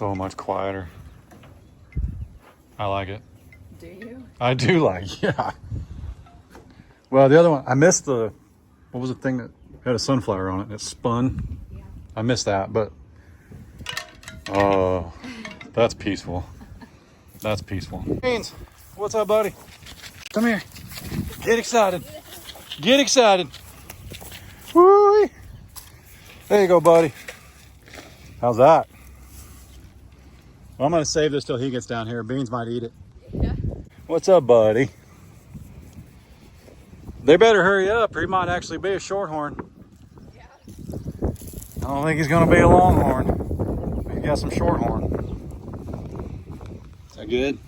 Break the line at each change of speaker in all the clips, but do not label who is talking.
so much quieter. I like it.
Do you?
I do like, yeah. Well, the other one, I missed the, what was the thing that had a sunflower on it? It spun.
Yeah.
I missed that, but, oh, that's peaceful. That's peaceful. Beans, what's up, buddy? Come here. Get excited. Get excited. Woo! There you go, buddy. How's that? Well, I'm going to save this till he gets down here. Beans might eat it.
Yeah.
What's up, buddy? They better hurry up, or he might actually be a shorthorn.
Yeah.
I don't think he's going to be a longhorn. He's got some shorthorn. Is that good?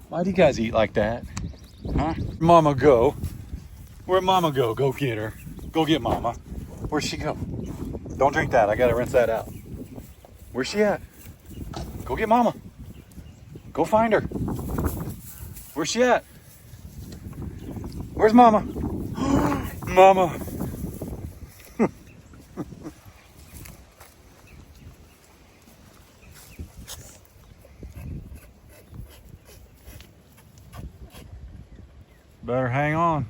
Why do you guys eat like that? Huh? Mama go. Where'd Mama go? Go get her. Go get Mama. Where'd she go? Don't drink that. I got to rinse that out. Where's she at? Go get Mama. Go find her. Where's she at? Where's Mama? Mama. Better hang on.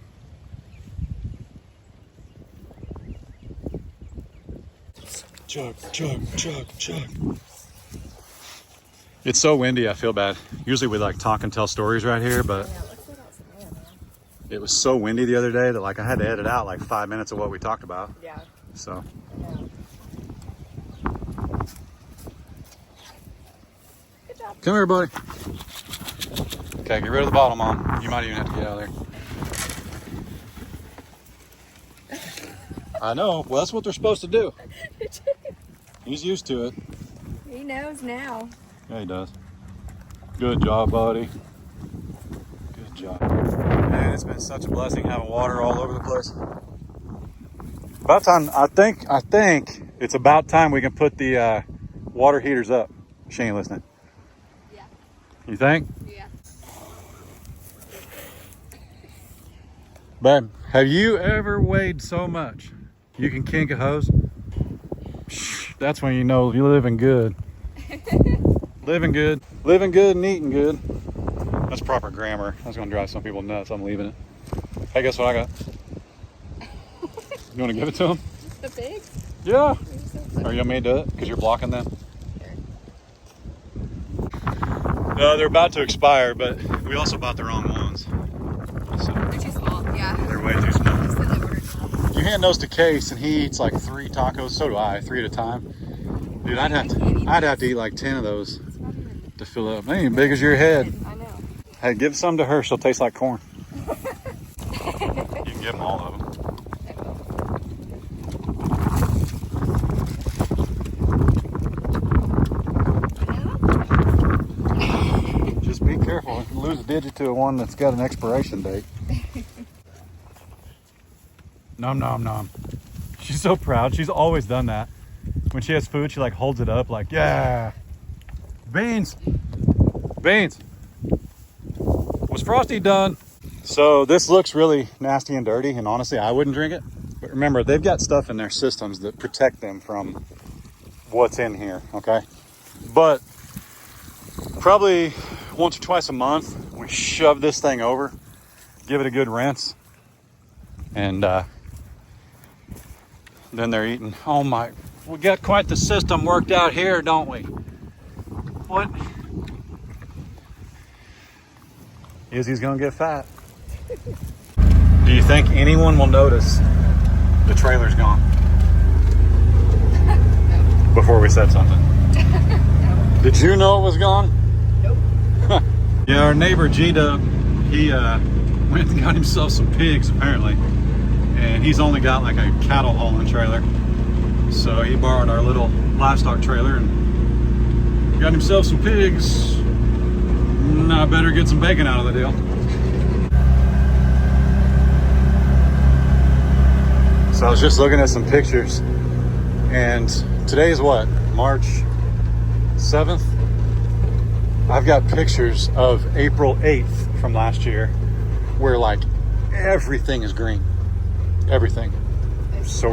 Chug, chug, chug, chug. It's so windy, I feel bad. Usually we like talk and tell stories right here, but
Yeah, let's sit outside, man.
it was so windy the other day that like I had to edit out like 5 minutes of what we talked about.
Yeah.
So.
Yeah. Good job.
Come here, buddy. Okay, get rid of the bottle, Mom. You might even have to get out of there. I know. Well, that's what they're supposed to do. He's used to it.
He knows now.
Yeah, he does. Good job, buddy. Good job. Man, it's been such a blessing having water all over the place. About time, I think it's about time we can put the water heaters up. She ain't listening.
Yeah.
You think?
Yeah.
Babe, have you ever weighed so much you can kink a hose? That's when you know you're living good. Living good. Living good and eating good. That's proper grammar. That's going to drive some people nuts. I'm leaving it. Hey, guess what I got? You want to give it to them?
The pig?
Yeah.
So
Are you want me to do it? Because you're blocking them?
Sure.
No, they're about to expire, but we also bought the wrong ones. So
They're too small. Yeah.
they're way too small.
Just said they ordered small.
You hand those to Case, and he eats like 3 tacos. So do I, 3 at a time. Dude, I'd have to eat like 10 of those
It's not even.
to fill up. They ain't big as your head.
I know.
Hey, give some to her. She'll taste like corn. You can give them all of them. Just be careful. You lose a digit to one that's got an expiration date. Nom nom nom. She's so proud. She's always done that. When she has food, she like holds it up like, yeah. Beans. Beans. Was Frosty done? So this looks really nasty and dirty, and honestly, I wouldn't drink it. But remember, they've got stuff in their systems that protect them from what's in here, okay? But probably once or twice a month, we shove this thing over, give it a good rinse, and then they're eating. Oh my, we got quite the system worked out here, don't we? What? Izzy's gonna get fat. Do you think anyone will notice the trailer's gone?
No.
Before we said something.
No.
Did you know it was gone?
Nope.
Yeah, our neighbor G-Dub, he went and got himself some pigs apparently. And he's only got like a cattle hauling trailer. So he borrowed our little livestock trailer and got himself some pigs. I better get some bacon out of the deal. So I was just looking at some pictures, and today is what, March 7th? I've got pictures of April 8th from last year where like everything is green. Everything. So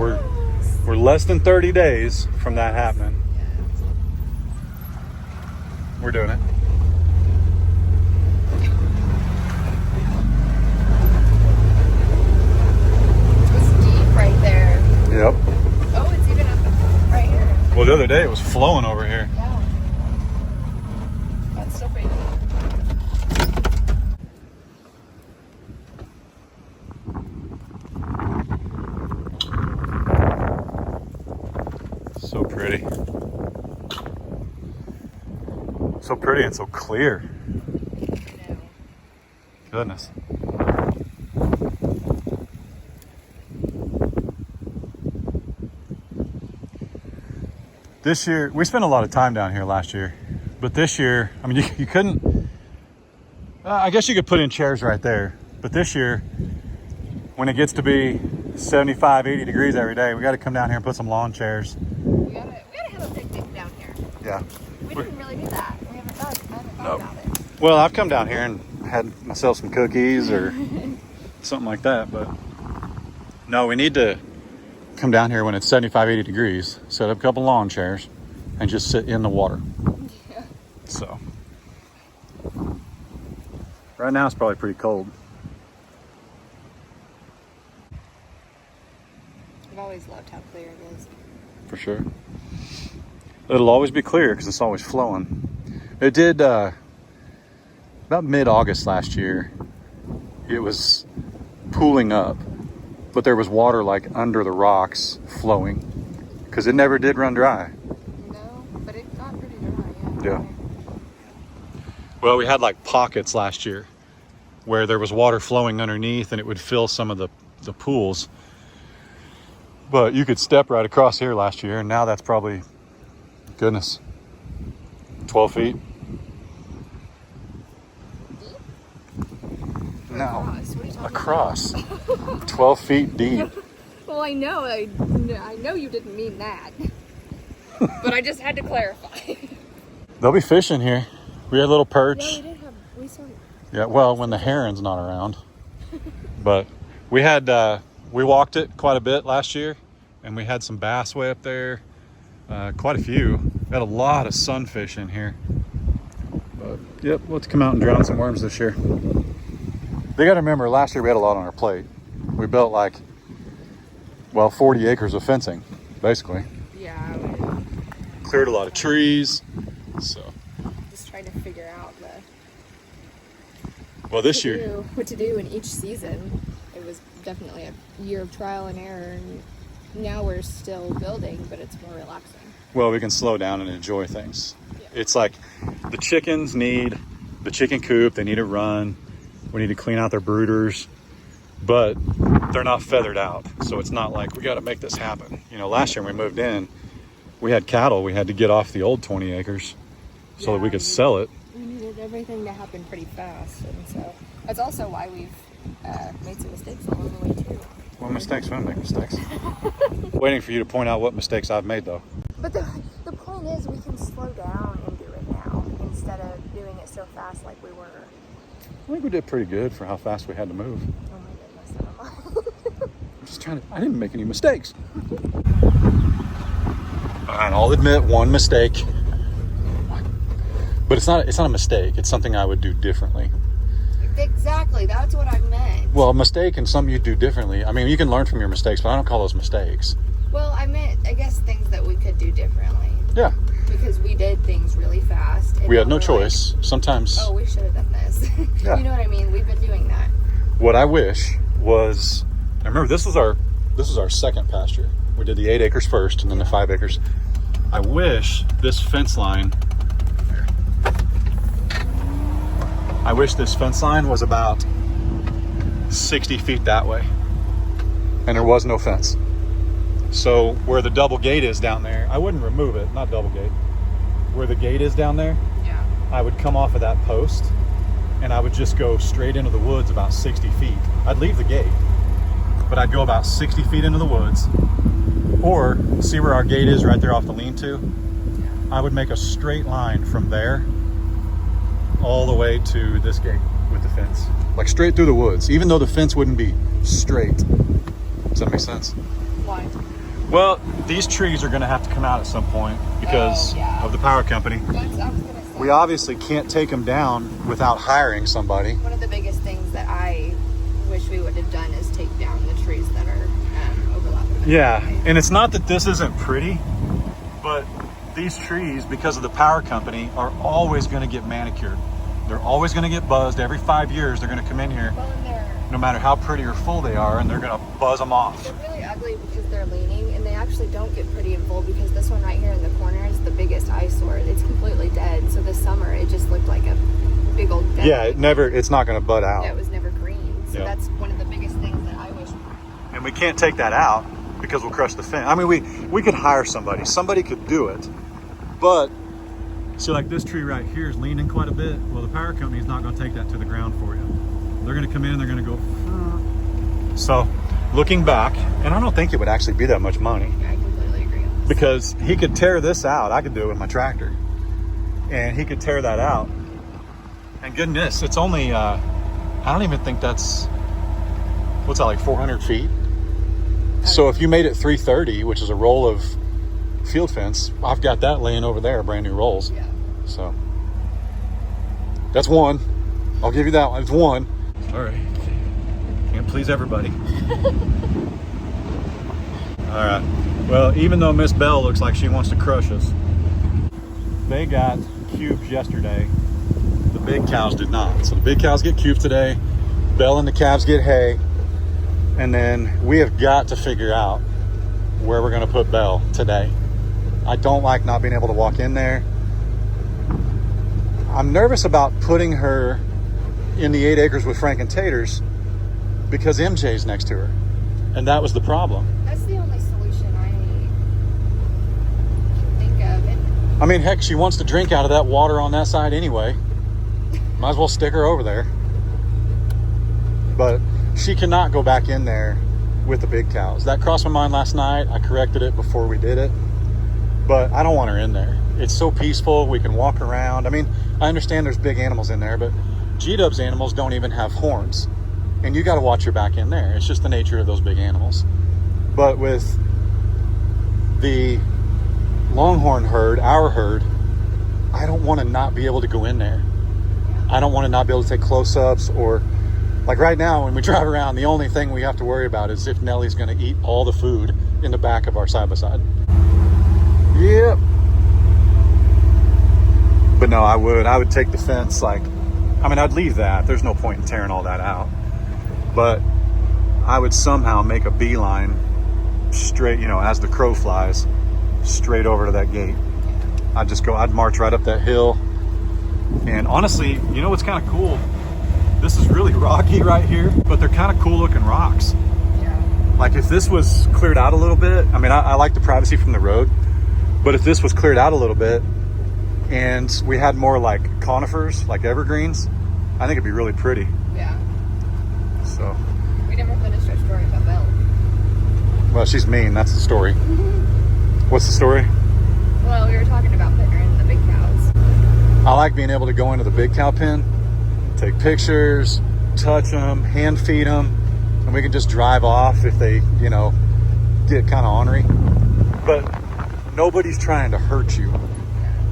we're less than 30 days from that happening. We're doing it.
It's deep right there.
Yep.
Oh, it's even up right here.
Well, the other day it was flowing over here.
Yeah. That's still pretty deep.
So pretty. So pretty and so clear.
I know.
Goodness. This year, we spent a lot of time down here last year, but this year, I mean, you couldn't, I guess you could put in chairs right there, but this year, when it gets to be 75, 80 degrees every day, we got to come down here and put some lawn chairs.
We gotta have a picnic down here.
Yeah.
We didn't really do that. We haven't thought
Nope.
about it.
Well, I've come down here and had myself some cookies or something like that, but no, we need to come down here when it's 75, 80 degrees, set up a couple lawn chairs, and just sit in the water.
Yeah.
So, right now it's probably pretty cold.
I've always loved how clear it is.
For sure. It'll always be clear because it's always flowing. It did about mid-August last year. It was pooling up, but there was water like under the rocks flowing because it never did run dry.
No, but it got pretty dry.
Yeah. Well, we had like pockets last year where there was water flowing underneath and it would fill some of the pools. But you could step right across here last year, and now that's probably, goodness, 12 feet.
Deep?
No,
Across. What are you talking
across. 12 feet deep.
Well, I know you didn't mean that. But I just had to clarify.
They'll be fishing here. We had a little perch.
Yeah, we saw.
Yeah, well, when the heron's not around. But we had, we walked it quite a bit last year, and we had some bass way up there. Quite a few. We had a lot of sunfish in here. But, yep, let's come out and drown some worms this year. They got to remember, last year we had a lot on our plate. We built 40 acres of fencing, basically.
Yeah,
Cleared a lot of trees, so.
just trying to figure out
Well, this year,
what to do in each season. It was definitely a year of trial and error, and now we're still building, but it's more relaxing.
well, we can slow down and enjoy things.
Yeah.
It's like the chickens need the chicken coop, they need to run. We need to clean out their brooders, but they're not feathered out. So it's not like we got to make this happen. You know, last year when we moved in, we had cattle. We had to get off the old 20 acres so that we could sell it.
We needed everything to happen pretty fast, and so that's also why we've made some mistakes along the way too.
Well, mistakes, we make mistakes. Waiting for you to point out what mistakes I've made, though.
But the point is, we can slow down and do it now instead of doing it so fast like we were.
I think we did pretty good for how fast we had to move.
Oh my goodness, never mind.
I'm just trying to, I didn't make any mistakes. And I'll admit one mistake. But it's not a mistake. It's something I would do differently.
Exactly, that's what I meant.
Well, a mistake and something you do differently. I mean, you can learn from your mistakes, but I don't call those mistakes.
Well, I meant, I guess, things that we could do differently.
Yeah.
Because we did things really fast. And
We had
now
no
we're
choice. Sometimes.
Like, oh, we should have done this.
Yeah.
You know what I mean? We've been doing that.
What I wish was, I remember this was our second pasture. We did the 8 acres first and then the 5 acres. I wish this fence line, I wish this fence line was about 60 feet that way. And there was no fence. So where the double gate is down there, I wouldn't remove it, not double gate. Where the gate is down there,
Yeah.
I would come off of that post and I would just go straight into the woods about 60 feet. I'd leave the gate, but I'd go about 60 feet into the woods. Or see where our gate is right there off the lean-to? I would make a straight line from there all the way to this gate with the fence. Like straight through the woods, even though the fence wouldn't be straight. Does that make sense?
Why?
Well, these trees are gonna have to come out at some point because
Oh, yeah.
of the power company.
I was gonna
We obviously can't take them down without hiring somebody.
One of the biggest things that I wish we would have done is take down the trees that are overlapping.
Yeah, and it's not that this isn't pretty, but these trees, because of the power company, are always going to get manicured. They're always going to get buzzed. Every 5 years, they're going to come in here,
Well, and they're
no matter how pretty or full they are, and they're going to buzz them off.
really ugly because they're leaning, and they actually don't get pretty and full because this one right here in the corner is the biggest eyesore. It's completely dead. So this summer, it just looked like a big old dead.
Yeah, it's not going to bud out.
It was never green. So
Yeah.
that's one of the biggest things that I wish.
And we can't take that out because we'll crush the fence. I mean, we could hire somebody. Somebody could do it. But, see, like this tree right here is leaning quite a bit. Well, the power company is not going to take that to the ground for you. They're going to come in and they're going to go. So, looking back, and I don't think it would actually be that much money.
Yeah, I completely agree on this.
Because he could tear this out. I could do it with my tractor. And he could tear that out. And goodness, it's only, I don't even think that's, what's that, like 400 feet? So if you made it 330, which is a roll of field fence, I've got that laying over there, brand new rolls.
Yeah.
So that's one. I'll give you that one. It's one. All right. Can't please everybody. All right. Well, even though Miss Bell looks like she wants to crush us, they got cubes yesterday. The big cows did not. So the big cows get cubes today. Bell and the calves get hay. And then we have got to figure out where we're going to put Belle today. I don't like not being able to walk in there. I'm nervous about putting her in the 8 acres with Frank and Taters because MJ's next to her. And that was the problem.
That's the only solution I can think of. And
I mean, heck, she wants to drink out of that water on that side anyway. Might as well stick her over there. But she cannot go back in there with the big cows. That crossed my mind last night. I corrected it before we did it. But I don't want her in there. It's so peaceful. We can walk around. I mean, I understand there's big animals in there, but G-Dub's animals don't even have horns. And you got to watch your back in there. It's just the nature of those big animals. But with the Longhorn herd, our herd, I don't want to not be able to go in there. I don't want to not be able to take close-ups or, like right now when we drive around, the only thing we have to worry about is if Nellie's going to eat all the food in the back of our side-by-side. Yep. But no, I would take the fence, like, I mean, I'd leave that. There's no point in tearing all that out. But I would somehow make a beeline straight, as the crow flies, straight over to that gate. I'd march right up that hill. And honestly, what's kind of cool? This is really rocky right here, but they're kind of cool looking rocks.
yeah.
Like if this was cleared out a little bit, I mean, I like the privacy from the road, but if this was cleared out a little bit and we had more like conifers, like evergreens, I think it'd be really pretty.
Yeah.
So,
We never finished our story about Belle.
well, she's mean. That's the story. What's the story?
Well, we were talking about putting her in the big cows.
I like being able to go into the big cow pen, take pictures, touch them, hand feed them, and we can just drive off if they, get kind of ornery. But nobody's trying to hurt you.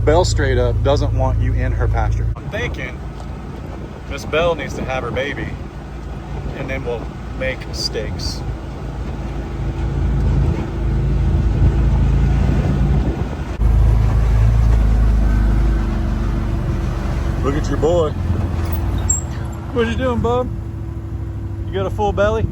Belle straight up doesn't want you in her pasture. I'm thinking Miss Belle needs to have her baby, and then we'll make steaks. Look at your boy. What you doing, bub? You got a full belly?